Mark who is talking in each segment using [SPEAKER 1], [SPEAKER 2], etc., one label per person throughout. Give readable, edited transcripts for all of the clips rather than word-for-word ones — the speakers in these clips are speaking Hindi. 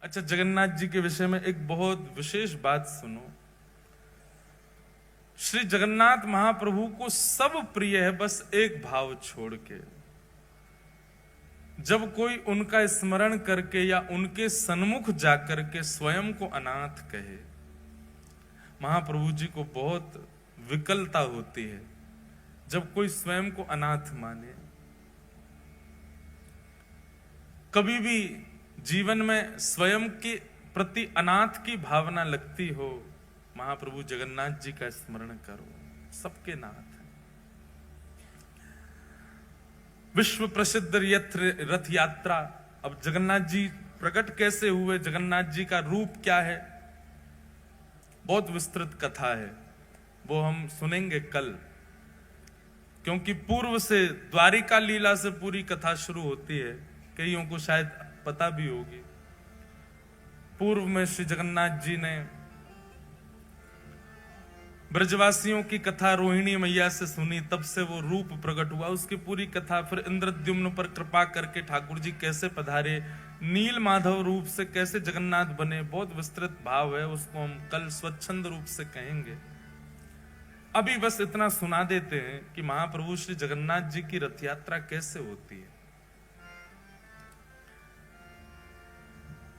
[SPEAKER 1] अच्छा, जगन्नाथ जी के विषय में एक बहुत विशेष बात सुनो। श्री जगन्नाथ महाप्रभु को सब प्रिय है, बस एक भाव छोड़ के। जब कोई उनका स्मरण करके या उनके सन्मुख जाकर के स्वयं को अनाथ कहे, महाप्रभु जी को बहुत विकलता होती है जब कोई स्वयं को अनाथ माने। कभी भी जीवन में स्वयं के प्रति अनाथ की भावना लगती हो, महाप्रभु जगन्नाथ जी का स्मरण करो, सबके नाथ हैं। विश्व प्रसिद्ध रथ यात्रा। अब जगन्नाथ जी प्रकट कैसे हुए, जगन्नाथ जी का रूप क्या है, बहुत विस्तृत कथा है, वो हम सुनेंगे कल। क्योंकि पूर्व से द्वारिका लीला से पूरी कथा शुरू होती है, कईयों को शायद पता भी होगी। पूर्व में श्री जगन्नाथ जी ने ब्रजवासियों की कथा रोहिणी मैया से सुनी, तब से वो रूप प्रकट हुआ, उसकी पूरी कथा। फिर इंद्रद्युम्न पर कृपा करके ठाकुर जी कैसे पधारे, नील माधव रूप से कैसे जगन्नाथ बने, बहुत विस्तृत भाव है, उसको हम कल स्वच्छंद रूप से कहेंगे। अभी बस इतना सुना देते हैं कि महाप्रभु श्री जगन्नाथ जी की रथ यात्रा कैसे होती है।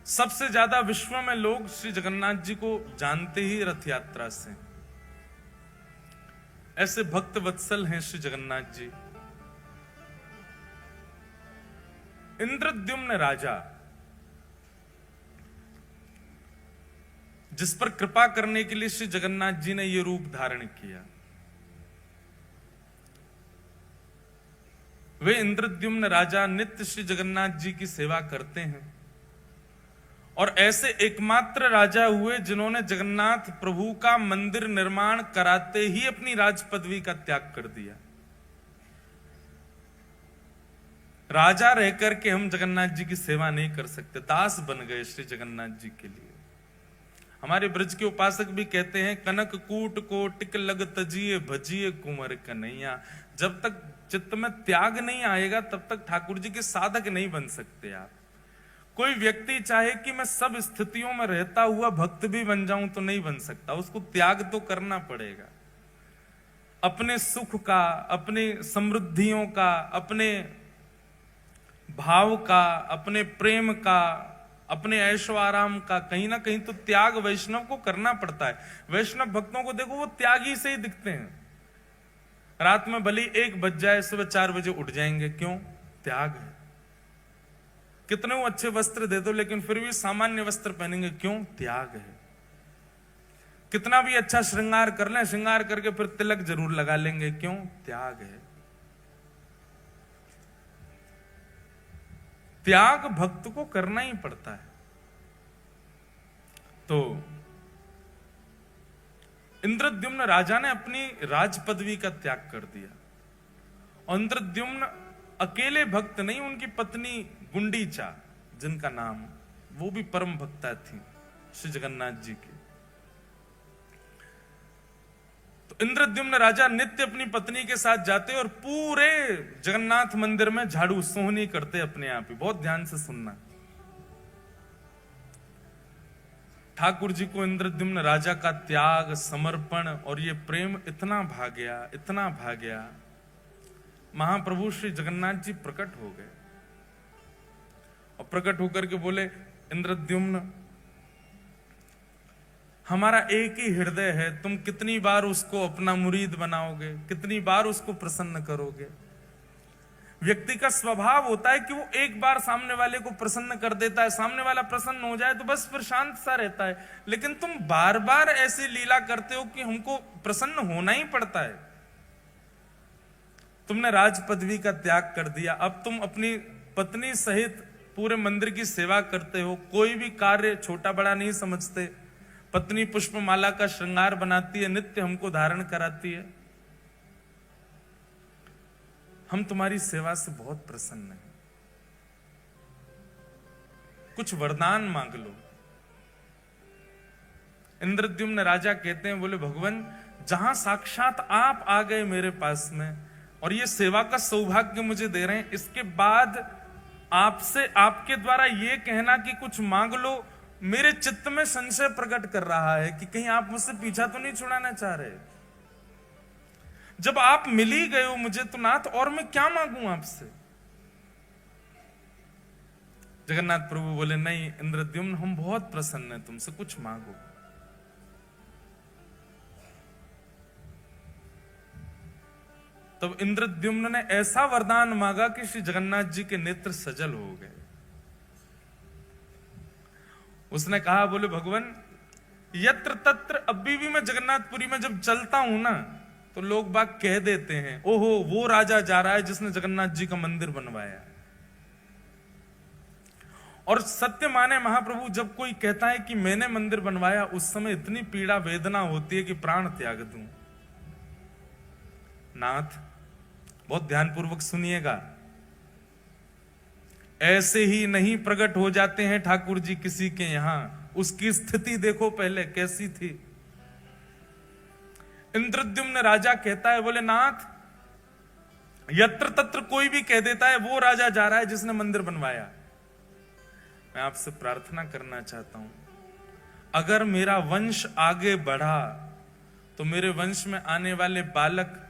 [SPEAKER 1] सबसे ज्यादा विश्व में लोग श्री जगन्नाथ जी को जानते ही रथ यात्रा से। ऐसे भक्त वत्सल हैं श्री जगन्नाथ जी। इंद्रद्युम्न राजा, जिस पर कृपा करने के लिए श्री जगन्नाथ जी ने यह रूप धारण किया, वे इंद्रद्युम्न राजा नित्य श्री जगन्नाथ जी की सेवा करते हैं और ऐसे एकमात्र राजा हुए जिन्होंने जगन्नाथ प्रभु का मंदिर निर्माण कराते ही अपनी राज पदवी का त्याग कर दिया। राजा रहकर के हम जगन्नाथ जी की सेवा नहीं कर सकते, दास बन गए श्री जगन्नाथ जी के लिए। हमारे ब्रज के उपासक भी कहते हैं, कनक कूट को टिक लग तजिए भजिए कुंवर कन्हैया। जब तक चित्त में त्याग नहीं आएगा तब तक ठाकुर जी के साधक नहीं बन सकते आप। कोई व्यक्ति चाहे कि मैं सब स्थितियों में रहता हुआ भक्त भी बन जाऊं तो नहीं बन सकता, उसको त्याग तो करना पड़ेगा। अपने सुख का, अपने समृद्धियों का, अपने भाव का, अपने प्रेम का, अपने ऐशो आराम का कहीं ना कहीं तो त्याग वैष्णव को करना पड़ता है। वैष्णव भक्तों को देखो, वो त्यागी से ही दिखते हैं। रात में भले 1 बज जाए, सुबह 4 बजे उठ जाएंगे, क्यों? त्याग है। कितने वो अच्छे वस्त्र दे दो लेकिन फिर भी सामान्य वस्त्र पहनेंगे, क्यों? त्याग है। कितना भी अच्छा श्रृंगार कर लें, श्रृंगार करके फिर तिलक जरूर लगा लेंगे, क्यों? त्याग है। त्याग भक्त को करना ही पड़ता है। तो इंद्रद्युम्न राजा ने अपनी राज पदवी का त्याग कर दिया। और इंद्रद्युम्न अकेले भक्त नहीं, उनकी पत्नी गुंडीचा, जिनका नाम, वो भी परम भक्ता थी श्री जगन्नाथ जी की। तो इंद्रद्युम्न राजा नित्य अपनी पत्नी के साथ जाते और पूरे जगन्नाथ मंदिर में झाड़ू सोहनी करते अपने आप ही। बहुत ध्यान से सुनना। ठाकुर जी को इंद्रद्युम्न राजा का त्याग, समर्पण और ये प्रेम इतना भा गया, इतना भा गया, महाप्रभु श्री जगन्नाथ जी प्रकट हो गए और प्रकट होकर के बोले, इंद्रद्युम्न, हमारा एक ही हृदय है, तुम कितनी बार उसको अपना मुरीद बनाओगे, कितनी बार उसको प्रसन्न करोगे। व्यक्ति का स्वभाव होता है कि वो एक बार सामने वाले को प्रसन्न कर देता है, सामने वाला प्रसन्न हो जाए तो बस फिर शांत सा रहता है। लेकिन तुम बार बार ऐसी लीला करते हो कि हमको प्रसन्न होना ही पड़ता है। तुमने राज पदवी का त्याग कर दिया, अब तुम अपनी पत्नी सहित पूरे मंदिर की सेवा करते हो, कोई भी कार्य छोटा बड़ा नहीं समझते। पत्नी पुष्पमाला का श्रृंगार बनाती है, नित्य हमको धारण कराती है। हम तुम्हारी सेवा से बहुत प्रसन्न हैं, कुछ वरदान मांग लो। इंद्रद्युम्न राजा कहते हैं, बोले भगवान, जहां साक्षात आप आ गए मेरे पास में और ये सेवा का सौभाग्य मुझे दे रहे हैं, इसके बाद आपसे, आपके द्वारा ये कहना कि कुछ मांग लो, मेरे चित्त में संशय प्रकट कर रहा है कि कहीं आप मुझसे पीछा तो नहीं छुड़ाना चाह रहे। जब आप मिल ही गए हो मुझे तो नाथ, और मैं क्या मांगू आपसे। जगन्नाथ प्रभु बोले, नहीं इंद्रद्युम्न, हम बहुत प्रसन्न हैं तुमसे, कुछ मांगो। तब इंद्रद्युम्न ने ऐसा वरदान मांगा कि श्री जगन्नाथ जी के नेत्र सजल हो गए। उसने कहा, बोले भगवान, यत्र तत्र, अभी भी मैं जगन्नाथपुरी में जब चलता हूं ना तो लोग बाग कह देते हैं, ओहो वो राजा जा रहा है जिसने जगन्नाथ जी का मंदिर बनवाया। और सत्य माने महाप्रभु, जब कोई कहता है कि मैंने मंदिर बनवाया, उस समय इतनी पीड़ा वेदना होती है कि प्राण त्याग दूं। नाथ, बहुत ध्यानपूर्वक सुनिएगा, ऐसे ही नहीं प्रकट हो जाते हैं ठाकुर जी किसी के यहां। उसकी स्थिति देखो पहले कैसी थी। इंद्रद्युम्न राजा कहता है, बोले नाथ, यत्र तत्र कोई भी कह देता है वो राजा जा रहा है जिसने मंदिर बनवाया। मैं आपसे प्रार्थना करना चाहता हूं, अगर मेरा वंश आगे बढ़ा तो मेरे वंश में आने वाले बालक,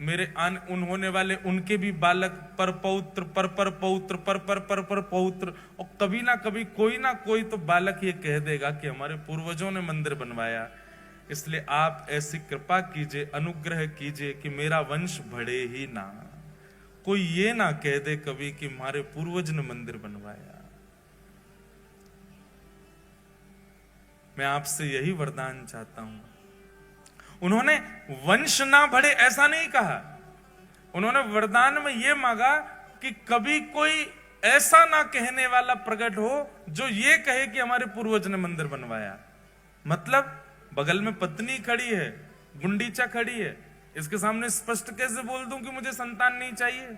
[SPEAKER 1] मेरे उन होने वाले उनके भी बालक, पर पौत्र, पर पौत्र, पर पौत्र, और कभी ना कभी कोई ना कोई तो बालक ये कह देगा कि हमारे पूर्वजों ने मंदिर बनवाया। इसलिए आप ऐसी कृपा कीजिए, अनुग्रह कीजिए कि मेरा वंश बढ़े ही ना, कोई ये ना कह दे कभी कि हमारे पूर्वज ने मंदिर बनवाया। मैं आपसे यही वरदान चाहता हूं। उन्होंने वंश ना बढ़े ऐसा नहीं कहा, उन्होंने वरदान में यह मांगा कि कभी कोई ऐसा ना कहने वाला प्रकट हो जो ये कहे कि हमारे पूर्वज ने मंदिर बनवाया। मतलब बगल में पत्नी खड़ी है, गुंडीचा खड़ी है, इसके सामने स्पष्ट कैसे बोल दूं कि मुझे संतान नहीं चाहिए।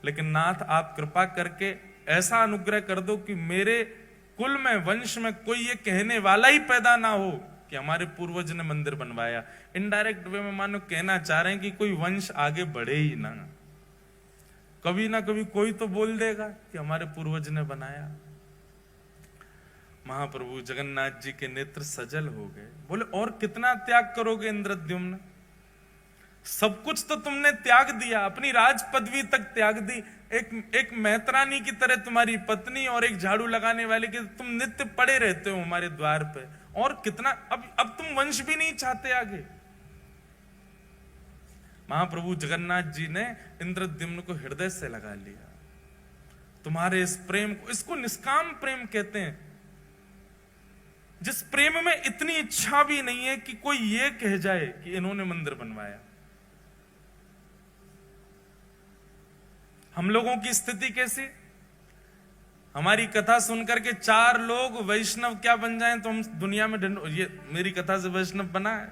[SPEAKER 1] लेकिन नाथ, आप कृपा करके ऐसा अनुग्रह कर दो कि मेरे कुल में, वंश में कोई ये कहने वाला ही पैदा ना हो कि हमारे पूर्वज ने मंदिर बनवाया। इनडायरेक्ट वे में मानो कहना चाह रहे हैं कि कोई वंश आगे बढ़े ही ना, कभी ना कभी कोई तो बोल देगा कि हमारे पूर्वज ने बनाया। महाप्रभु जगन्नाथ जी के नेत्र सजल हो गए। बोले, और कितना त्याग करोगे इंद्रद्युम्न, सब कुछ तो तुमने त्याग दिया, अपनी राज पदवी तक त्याग दी, एक मेहतरानी की तरह तुम्हारी पत्नी और एक झाड़ू लगाने वाले की तुम नित्य पड़े रहते हो हमारे द्वार पे, और कितना, अब तुम वंश भी नहीं चाहते आगे। महाप्रभु जगन्नाथ जी ने इंद्रद्युम्न को हृदय से लगा लिया। तुम्हारे इस प्रेम को, इसको निष्काम प्रेम कहते हैं, जिस प्रेम में इतनी इच्छा भी नहीं है कि कोई ये कह जाए कि इन्होंने मंदिर बनवाया। हम लोगों की स्थिति कैसी, हमारी कथा सुनकर के 4 लोग वैष्णव क्या बन जाएं तो हम दुनिया में ये मेरी कथा से वैष्णव बना है।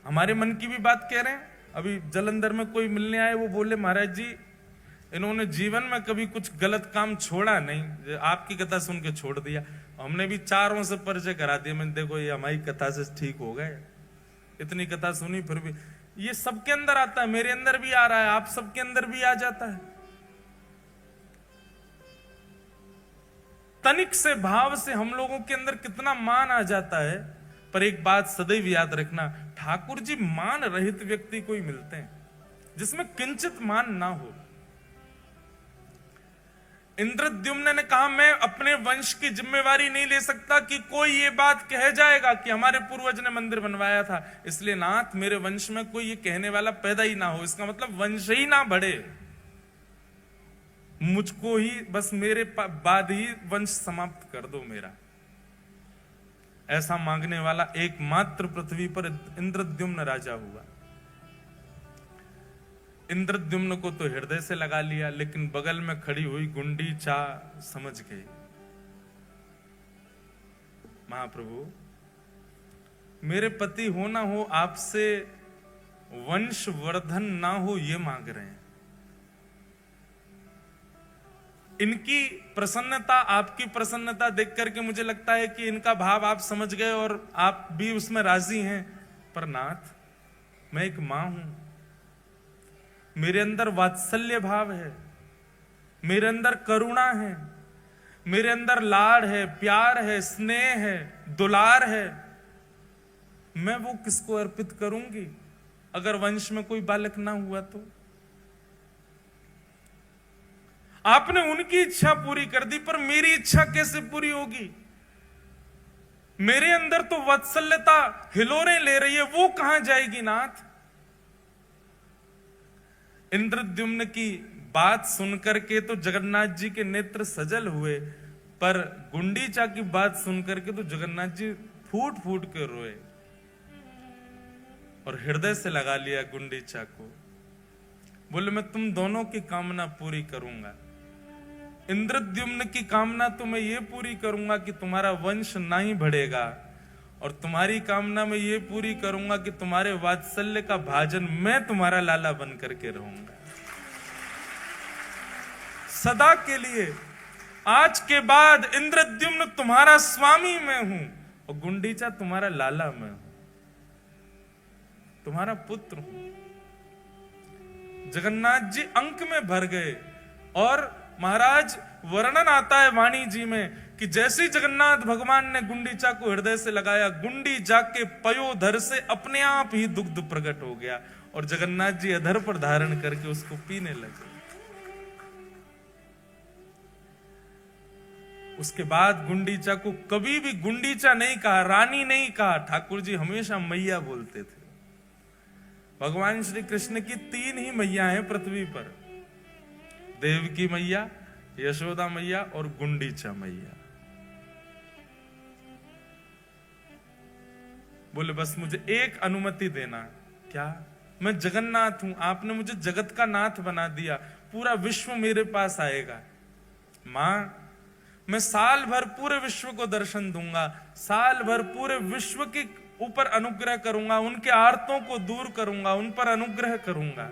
[SPEAKER 1] हमारे मन की भी बात कह रहे हैं। अभी जलंधर में कोई मिलने आए, वो बोले महाराज जी इन्होंने जीवन में कभी कुछ गलत काम छोड़ा नहीं, आपकी कथा सुन के छोड़ दिया। हमने भी 4 से परिचय करा दिया, मैंने देखो ये हमारी कथा से ठीक हो गए। इतनी कथा सुनी फिर भी ये सबके अंदर आता है, मेरे अंदर भी आ रहा है, आप सबके अंदर भी आ जाता है। तनिक से भाव से हम लोगों के अंदर कितना मान आ जाता है। पर एक बात सदैव याद रखना, ठाकुर जी मान रहित व्यक्ति को ही मिलते हैं जिसमें किंचित मान ना हो। इंद्रद्युम्न ने कहा, मैं अपने वंश की जिम्मेवारी नहीं ले सकता कि कोई ये बात कह जाएगा कि हमारे पूर्वज ने मंदिर बनवाया था, इसलिए नाथ मेरे वंश में कोई ये कहने वाला पैदा ही ना हो। इसका मतलब वंश ही ना बढ़े, मुझको ही बस मेरे बाद ही वंश समाप्त कर दो मेरा। ऐसा मांगने वाला एकमात्र पृथ्वी पर इंद्रद्युम्न राजा हुआ। इंद्रद्युम्न को तो हृदय से लगा लिया, लेकिन बगल में खड़ी हुई गुंडीचा समझ गई। महाप्रभु मेरे पति हो ना हो, आपसे वंश वर्धन ना हो ये मांग रहे हैं। इनकी प्रसन्नता, आपकी प्रसन्नता देख करके मुझे लगता है कि इनका भाव आप समझ गए और आप भी उसमें राजी हैं। पर नाथ, मैं एक मां हूं, मेरे अंदर वात्सल्य भाव है, मेरे अंदर करुणा है, मेरे अंदर लाड़ है, प्यार है, स्नेह है, दुलार है, मैं वो किसको अर्पित करूंगी अगर वंश में कोई बालक ना हुआ तो? आपने उनकी इच्छा पूरी कर दी, पर मेरी इच्छा कैसे पूरी होगी? मेरे अंदर तो वात्सल्यता हिलोरे ले रही है, वो कहां जाएगी नाथ? इंद्रद्युम्न की बात सुनकर के तो जगन्नाथ जी के नेत्र सजल हुए, पर गुंडीचा की बात सुनकर के तो जगन्नाथ जी फूट फूट के रोए और हृदय से लगा लिया गुंडीचा को। बोले मैं तुम दोनों की कामना पूरी करूंगा। इंद्रद्युम्न की कामना तो मैं ये पूरी करूंगा कि तुम्हारा वंश ना ही बढ़ेगा, और तुम्हारी कामना मैं ये पूरी करूंगा कि तुम्हारे वात्सल्य का भाजन मैं तुम्हारा लाला बन करके रहूंगा सदा के लिए। आज के बाद इंद्रद्युम्न तुम्हारा स्वामी मैं हूं और गुंडीचा तुम्हारा लाला मैं हूं, तुम्हारा पुत्र हूं। जगन्नाथ जी अंक में भर गए और महाराज वर्णन आता है वाणी जी में कि जैसे ही जगन्नाथ भगवान ने गुंडीचा को हृदय से लगाया, गुंडीचा के पयोधर से अपने आप ही दुग्ध प्रकट हो गया और जगन्नाथ जी अधर पर धारण करके उसको पीने लगे। उसके बाद गुंडीचा को कभी भी गुंडीचा नहीं कहा, रानी नहीं कहा, ठाकुर जी हमेशा मैया बोलते थे। भगवान श्री कृष्ण की 3 ही मैया हैं पृथ्वी पर, देवकी मैया, यशोदा मैया और गुंडीचा मैया। बोले बस मुझे एक अनुमति देना। क्या? मैं जगन्नाथ हूं, आपने मुझे जगत का नाथ बना दिया, पूरा विश्व मेरे पास आएगा। मां, मैं साल भर पूरे विश्व को दर्शन दूंगा, साल भर पूरे विश्व के ऊपर अनुग्रह करूंगा, उनके आर्तों को दूर करूंगा, उन पर अनुग्रह करूंगा,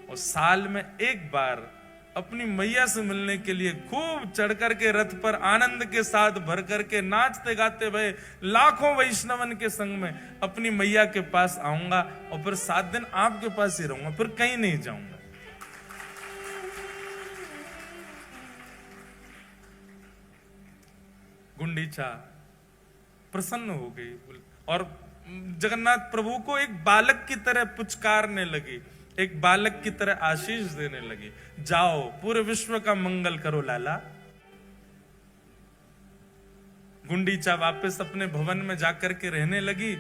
[SPEAKER 1] और साल में एक बार अपनी मैया से मिलने के लिए खूब चढ़ करके रथ पर आनंद के साथ भर करके नाचते गाते हुए लाखों वैष्णवन के संग में अपनी मैया के पास आऊंगा, और फिर 7 दिन आपके पास ही रहूंगा, फिर कहीं नहीं जाऊंगा। गुंडीचा प्रसन्न हो गई और जगन्नाथ प्रभु को एक बालक की तरह पुचकारने लगी, एक बालक की तरह आशीष देने लगी। जाओ पूरे विश्व का मंगल करो लाला। गुंडीचा वापस अपने भवन में जाकर के रहने लगी।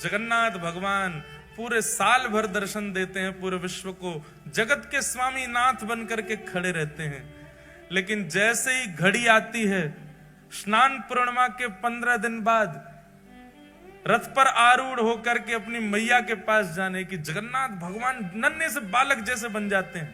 [SPEAKER 1] जगन्नाथ भगवान पूरे साल भर दर्शन देते हैं पूरे विश्व को, जगत के स्वामी नाथ बन करके खड़े रहते हैं। लेकिन जैसे ही घड़ी आती है स्नान पूर्णिमा के 15 दिन बाद रथ पर आरूढ़ होकर के अपनी मैया के पास जाने की, जगन्नाथ भगवान नन्हे से बालक जैसे बन जाते हैं।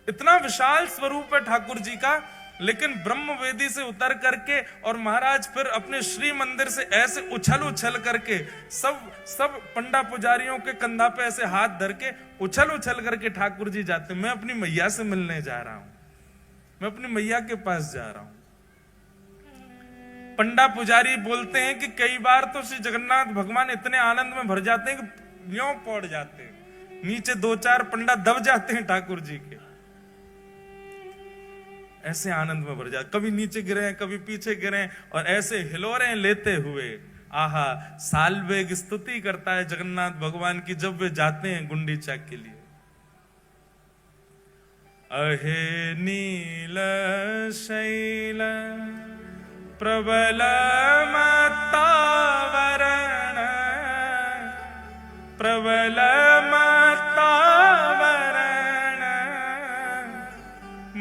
[SPEAKER 1] इतना विशाल स्वरूप है ठाकुर जी का, लेकिन ब्रह्म वेदी से उतर करके और महाराज फिर अपने श्री मंदिर से ऐसे उछल उछल करके सब पंडा पुजारियों के कंधा पे ऐसे हाथ धर के उछल उछल करके ठाकुर जी जाते। मैं अपनी मैया से मिलने जा रहा हूं, मैं अपनी मैया के पास जा रहा हूं। पंडा पुजारी बोलते हैं कि कई बार तो श्री जगन्नाथ भगवान इतने आनंद में भर जाते हैं कि यूं पड़ जाते हैं, नीचे 2-4 पंडा दब जाते हैं ठाकुर जी के, ऐसे आनंद में भर जाते, कभी नीचे गिरे कभी पीछे गिरे और ऐसे हिलोरें लेते हुए आहा सालवेग स्तुति करता है जगन्नाथ भगवान की जब वे जाते हैं गुंडीचा के लिए। अहे नील शैल प्रबल मत्तावरण प्रबल मत्तावरण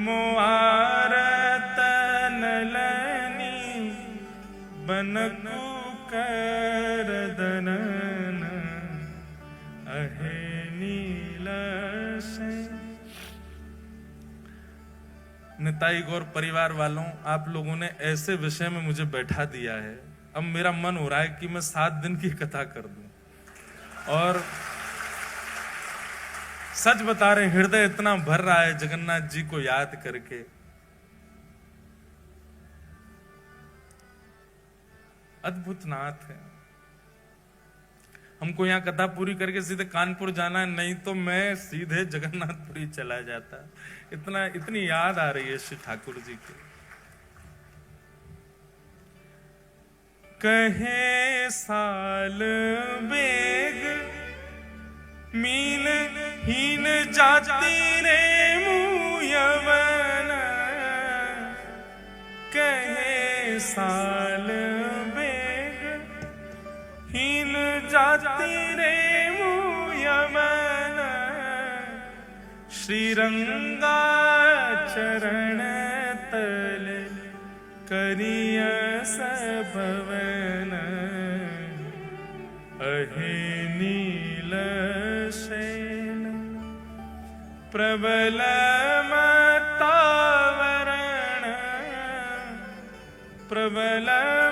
[SPEAKER 1] मुआरत नलनी बनकु करदनन अहे नील शैल। निताई गौर परिवार वालों, आप लोगों ने ऐसे विषय में मुझे बैठा दिया है, अब मेरा मन हो रहा है कि मैं 7 दिन की कथा कर दूं। और सच बता रहे, हृदय इतना भर रहा है जगन्नाथ जी को याद करके। अद्भुत नाथ है। हमको यहाँ कथा पूरी करके सीधे कानपुर जाना है, नहीं तो मैं सीधे जगन्नाथपुरी चला जाता। इतनी याद आ रही है श्री ठाकुर जी की। कहे साल बेग मील हीन जाती रे मुयवन, कहे साल बेग हीन जाती रे मुयवन, श्रीरंगा चरण तल करिय सभवन, अहे नील शैल प्रबल मतावरण, प्रबल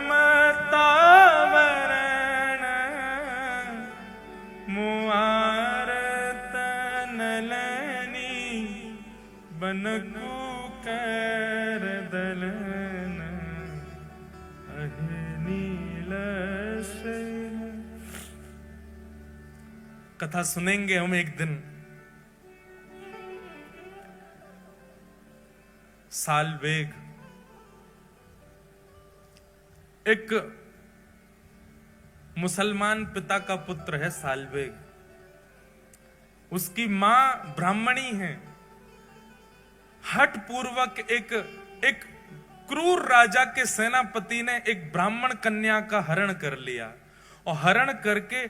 [SPEAKER 1] मतावरण, मुआरत नलनी बनकु कर दलन, अहे नील शैल। कथा सुनेंगे हम एक दिन। सालवेग एक मुसलमान पिता का पुत्र है। सालवेग, उसकी मां ब्राह्मणी है। हठ पूर्वक एक क्रूर राजा के सेनापति ने एक ब्राह्मण कन्या का हरण कर लिया और हरण करके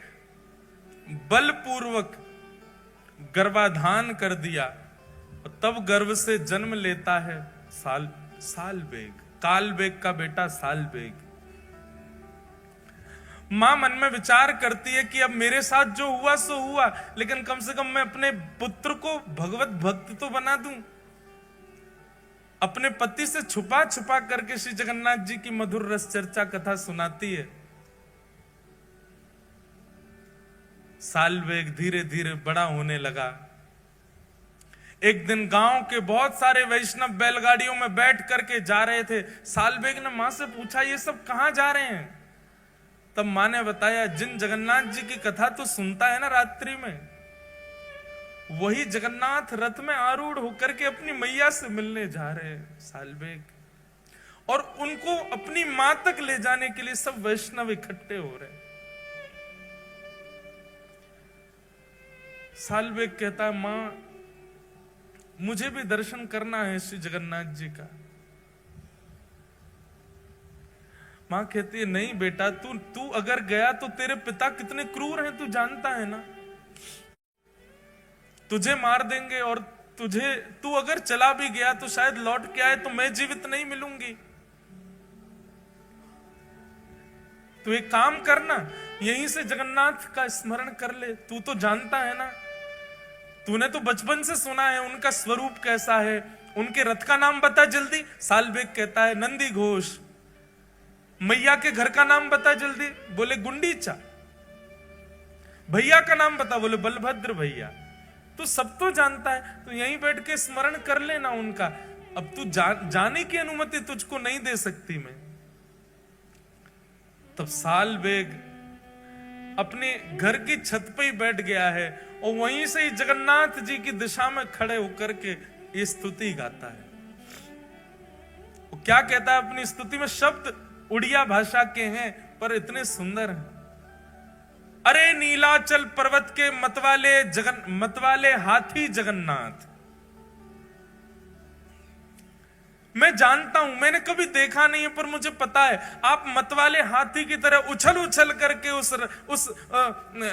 [SPEAKER 1] बलपूर्वक गर्भाधान कर दिया, और तब गर्भ से जन्म लेता है सालवेग, कालवेग का बेटा सालवेग। मां मन में विचार करती है कि अब मेरे साथ जो हुआ सो हुआ, लेकिन कम से कम मैं अपने पुत्र को भगवत भक्त तो बना दूं। अपने पति से छुपा छुपा करके श्री जगन्नाथ जी की मधुर रस चर्चा कथा सुनाती है। सालवेग धीरे धीरे बड़ा होने लगा। एक दिन गांव के बहुत सारे वैष्णव बैलगाड़ियों में बैठ करके जा रहे थे। सालवेग ने मां से पूछा, ये सब कहां जा रहे हैं? तब मां ने बताया, जिन जगन्नाथ जी की कथा तो सुनता है ना रात्रि में, वही जगन्नाथ रथ में आरूढ़ होकर के अपनी मैया से मिलने जा रहे हैं सालवेग, और उनको अपनी मां तक ले जाने के लिए सब वैष्णव इकट्ठे हो रहे हैं। सालवेग कहता है, मां मुझे भी दर्शन करना है श्री जगन्नाथ जी का। मां कहती है, नहीं बेटा, तू अगर गया तो तेरे पिता कितने क्रूर हैं तू जानता है ना, तुझे मार देंगे, और तू अगर चला भी गया तो शायद लौट के आए तो मैं जीवित नहीं मिलूंगी। तू एक काम करना, यहीं से जगन्नाथ का स्मरण कर ले। तू तो जानता है ना, तूने तो बचपन से सुना है उनका स्वरूप कैसा है। उनके रथ का नाम बता जल्दी। सालवेग कहता है, नंदी घोष। मैया के घर का नाम बता जल्दी। बोले, गुंडीचा। भैया का नाम बता। बोले, बलभद्र भैया। तो सब तो जानता है, तो यहीं बैठ के स्मरण कर लेना उनका। अब तू जाने की अनुमति तुझको नहीं दे सकती मैं। तब सालवेग अपने घर की छत पे ही बैठ गया है, और वहीं से ही जगन्नाथ जी की दिशा में खड़े होकर के ये स्तुति गाता है। वो क्या कहता है अपनी स्तुति में? शब्द उड़िया भाषा के हैं पर इतने सुंदर हैं। अरे नीलाचल पर्वत के मतवाले हाथी जगन्नाथ, मैं जानता हूं, मैंने कभी देखा नहीं है, पर मुझे पता है आप मतवाले हाथी की तरह उछल उछल करके उस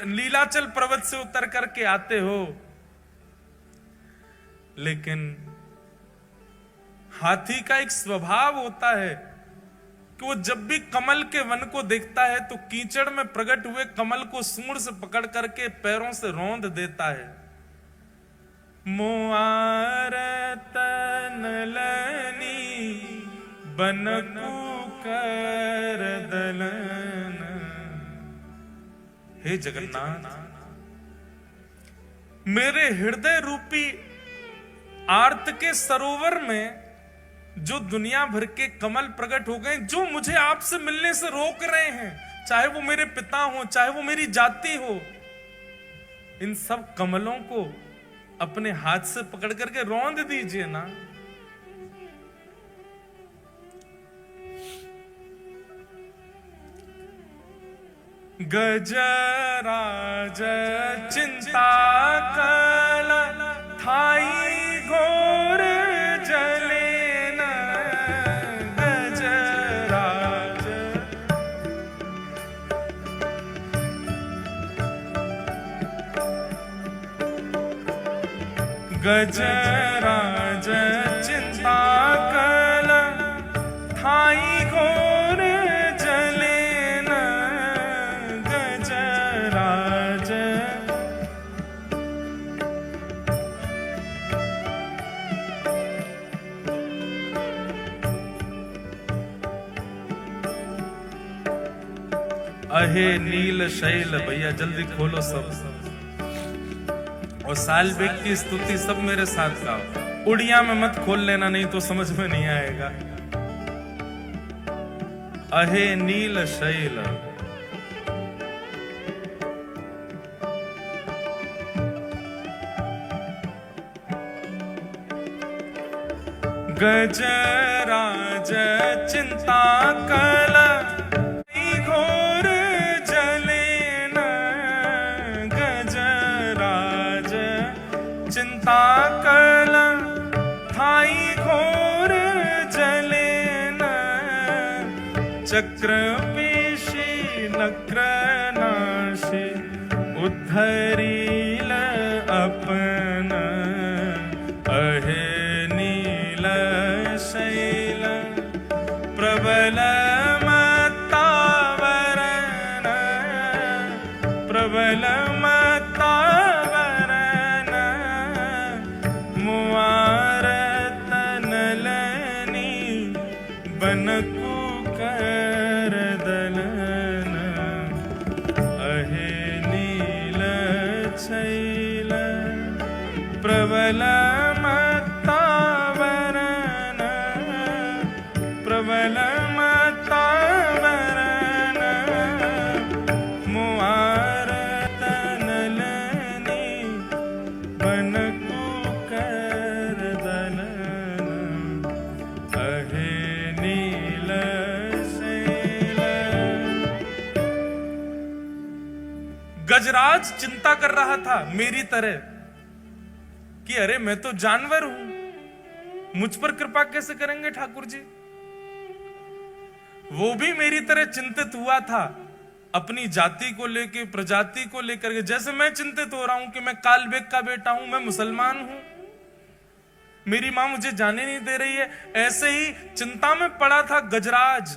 [SPEAKER 1] नीलाचल पर्वत से उतर करके आते हो। लेकिन हाथी का एक स्वभाव होता है कि वो जब भी कमल के वन को देखता है तो कीचड़ में प्रकट हुए कमल को सूंड से पकड़ करके पैरों से रौंद देता है। मुआरत नलनी बनकु कर दलन। हे जगन्नाथ, मेरे हृदय रूपी आर्त के सरोवर में जो दुनिया भर के कमल प्रकट हो गए, जो मुझे आपसे मिलने से रोक रहे हैं, चाहे वो मेरे पिता हो, चाहे वो मेरी जाति हो, इन सब कमलों को अपने हाथ से पकड़ करके रौंद दीजिए ना। गजराज चिंता कल थाई घोर जले न, गजराज गजराज चिंता कल थाई घोर जले न, गजराज अहे नील शैल, भैया जल्दी खोलो सब, और सालबेग की स्तुति सब मेरे साथ गाओ। उड़िया में मत खोल लेना, नहीं तो समझ में नहीं आएगा। अहे नील शैल, गजराज चिंता कल घोर जले न, गजराज चिंता कल थाई घोर जले न, चक्र पेशी नक्र नाशी उद्धरील अपन, अहे नील शैल प्रबल मत्तावरण, प्रबल मत्तावरण, मुआरत नलनी बनकु कर दलन, अहे नील शैल प्रबल मत्तावरण, प्रबल मत्तावरण, मुआरत नलनी बनकु कर दलन, अहे नील शैल। गजराज चिंता कर रहा था मेरी तरह कि अरे मैं तो जानवर हूं, मुझ पर कृपा कैसे करेंगे ठाकुर जी। वो भी मेरी तरह चिंतित हुआ था अपनी जाति को लेकर, प्रजाति को लेकर के, जैसे मैं चिंतित हो रहा हूं कि मैं कालबेग का बेटा हूं, मैं मुसलमान हूं, मेरी मां मुझे जाने नहीं दे रही है। ऐसे ही चिंता में पड़ा था गजराज।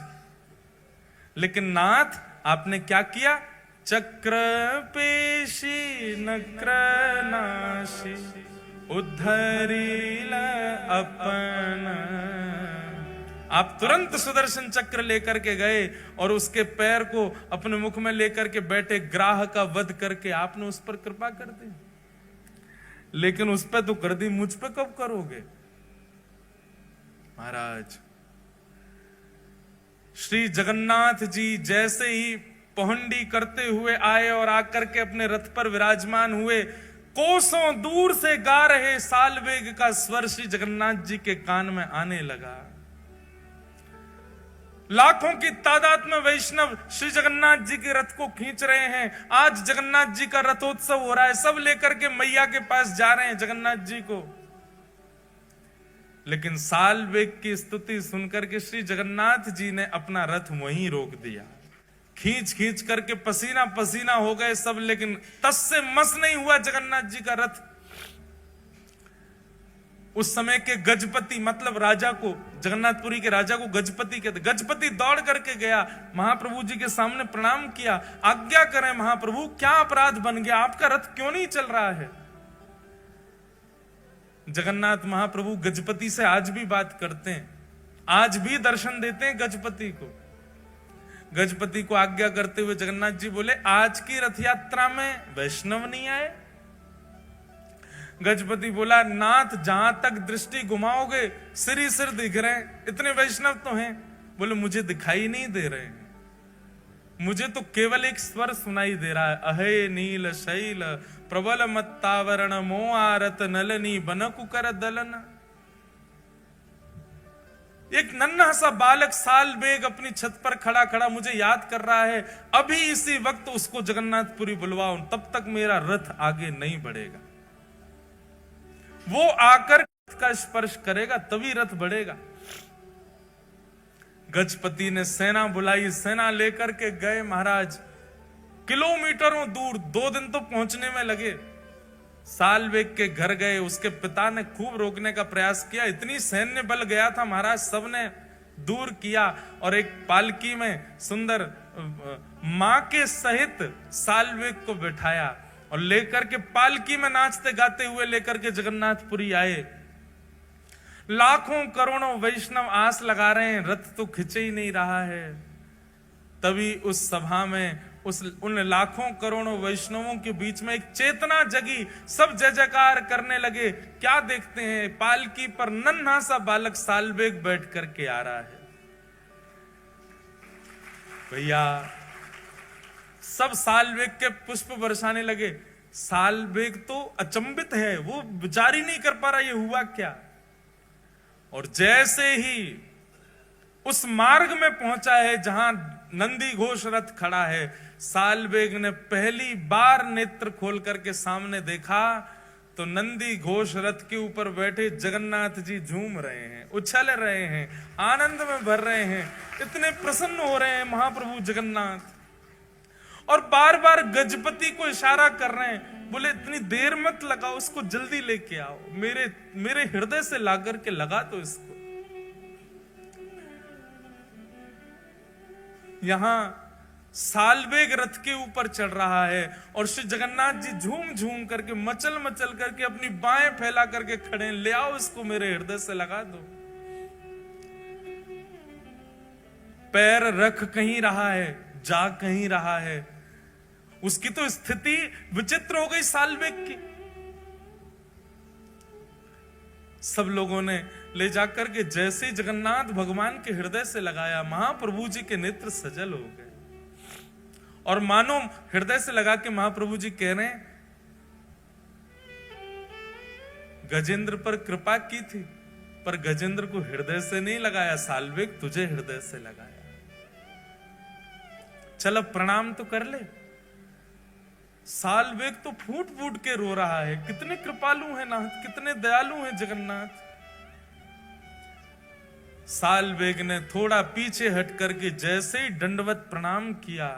[SPEAKER 1] लेकिन नाथ आपने क्या किया? चक्र पेशी नक्र नाशी उद्धरील अपन। आप तुरंत सुदर्शन चक्र लेकर के गए और उसके पैर को अपने मुख में लेकर के बैठे, ग्राह का वध करके आपने उस पर कृपा कर दी। लेकिन उस पर तो कर दी, मुझ पे कब करोगे महाराज? श्री जगन्नाथ जी जैसे ही पहुंडी करते हुए आए और आकर के अपने रथ पर विराजमान हुए, कोसों दूर से गा रहे सालवेग का स्वर श्री जगन्नाथ जी के कान में आने लगा। लाखों की तादाद में वैष्णव श्री जगन्नाथ जी के रथ को खींच रहे हैं। आज जगन्नाथ जी का रथोत्सव हो रहा है, सब लेकर के मैया के पास जा रहे हैं जगन्नाथ जी को। लेकिन सालवेग की स्तुति सुनकर के श्री जगन्नाथ जी ने अपना रथ वहीं रोक दिया। खींच खींच करके पसीना पसीना हो गए सब, लेकिन तस से मस नहीं हुआ जगन्नाथ जी का रथ। उस समय के गजपति, मतलब राजा को, जगन्नाथपुरी के राजा को गजपति कहते। गजपति दौड़ करके गया, महाप्रभु जी के सामने प्रणाम किया। आज्ञा करें महाप्रभु, क्या अपराध बन गया? आपका रथ क्यों नहीं चल रहा है? जगन्नाथ महाप्रभु गजपति से आज भी बात करते हैं, आज भी दर्शन देते हैं गजपति को। गजपति को आज्ञा करते हुए जगन्नाथ जी बोले, आज की रथ यात्रा में वैष्णव नहीं आए? गजपति बोला, नाथ जहां तक दृष्टि घुमाओगे सिर ही सिर दिख रहे हैं, इतने वैष्णव तो हैं। बोले, मुझे दिखाई नहीं दे रहे हैं। मुझे तो केवल एक स्वर सुनाई दे रहा है, अहे नील शैल प्रबल मत्तावरण मोआरत नलनी बनकु कर दलन। एक नन्हा सा बालक सालबेग अपनी छत पर खड़ा खड़ा मुझे याद कर रहा है, अभी इसी वक्त उसको जगन्नाथपुरी बुलवाओ, तब तक मेरा रथ आगे नहीं बढ़ेगा। वो आकर का स्पर्श करेगा तभी रथ बढ़ेगा। गजपति ने सेना बुलाई, सेना लेकर के गए महाराज, किलोमीटरों दूर, 2 दिन तो पहुंचने में लगे। सालबेग के घर गए, उसके पिता ने खूब रोकने का प्रयास किया, इतनी सैन्य बल गया था महाराज, सबने दूर किया और एक पालकी में सुंदर मां के सहित सालबेग को बिठाया और लेकर के पालकी में नाचते गाते हुए लेकर के जगन्नाथपुरी आए। लाखों करोड़ों वैष्णव आस लगा रहे हैं, रथ तो खिंचे ही नहीं रहा है। तभी उस सभा में उन लाखों करोड़ों वैष्णवों के बीच में एक चेतना जगी, सब जय जयकार करने लगे। क्या देखते हैं, पालकी पर नन्हा सा बालक सालबेग बैठ करके आ रहा है। भैया सब सालबेग के पुष्प बरसाने लगे। सालबेग तो अचंभित है, वो विचार ही नहीं कर पा रहा ये हुआ क्या। और जैसे ही उस मार्ग में पहुंचा है जहां नंदी घोष रथ खड़ा है, सालबेग ने पहली बार नेत्र खोल करके सामने देखा तो नंदी घोष रथ के ऊपर बैठे जगन्नाथ जी झूम रहे हैं, उछल रहे हैं, आनंद में भर रहे हैं, इतने प्रसन्न हो रहे हैं महाप्रभु जगन्नाथ। और बार बार गजपति को इशारा कर रहे हैं, बोले इतनी देर मत लगाओ, उसको जल्दी लेके आओ, मेरे हृदय से ला करके लगा दो इसको। यहां सालबेग रथ के ऊपर चढ़ रहा है और श्री जगन्नाथ जी झूम झूम करके मचल मचल करके अपनी बाहें फैला करके खड़े हैं, ले आओ इसको मेरे हृदय से लगा दो। पैर रख कहीं रहा है, जा कहीं रहा है, उसकी तो स्थिति विचित्र हो गई सालबेग की। सब लोगों ने ले जाकर के जैसे ही जगन्नाथ भगवान के हृदय से लगाया, महाप्रभु जी के नेत्र सजल हो गए और मानो हृदय से लगा के महाप्रभु जी कह रहे हैं, गजेंद्र पर कृपा की थी पर गजेंद्र को हृदय से नहीं लगाया, सालबेग तुझे हृदय से लगाया। चल अब प्रणाम तो कर ले। सालबेग तो फूट फूट के रो रहा है, कितने कृपालु हैं नाथ, कितने दयालु हैं जगन्नाथ। सालबेग ने थोड़ा पीछे हट करके जैसे ही दंडवत प्रणाम किया,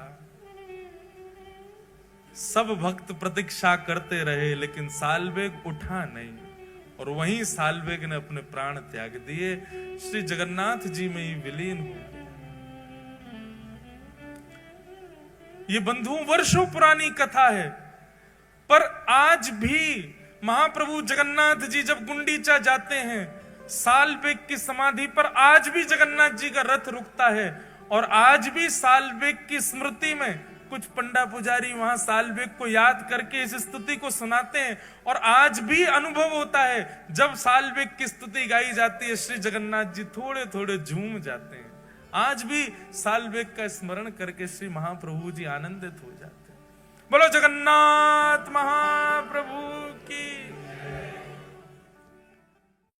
[SPEAKER 1] सब भक्त प्रतीक्षा करते रहे लेकिन सालबेग उठा नहीं और वहीं सालबेग ने अपने प्राण त्याग दिए, श्री जगन्नाथ जी में ही विलीन हो गए। ये बंधुओं वर्षों पुरानी कथा है, पर आज भी महाप्रभु जगन्नाथ जी जब गुंडीचा जाते हैं, सालबेग की समाधि पर आज भी जगन्नाथ जी का रथ रुकता है और आज भी सालबेग की स्मृति में कुछ पंडा पुजारी वहां सालबेग को याद करके इस स्तुति को सुनाते हैं और आज भी अनुभव होता है जब सालबेग की स्तुति गाई जाती है, श्री जगन्नाथ जी थोड़े थोड़े झूम जाते हैं। आज भी सालबेग का स्मरण करके श्री महाप्रभु जी आनंदित हो जाते हैं। बोलो जगन्नाथ महाप्रभु की।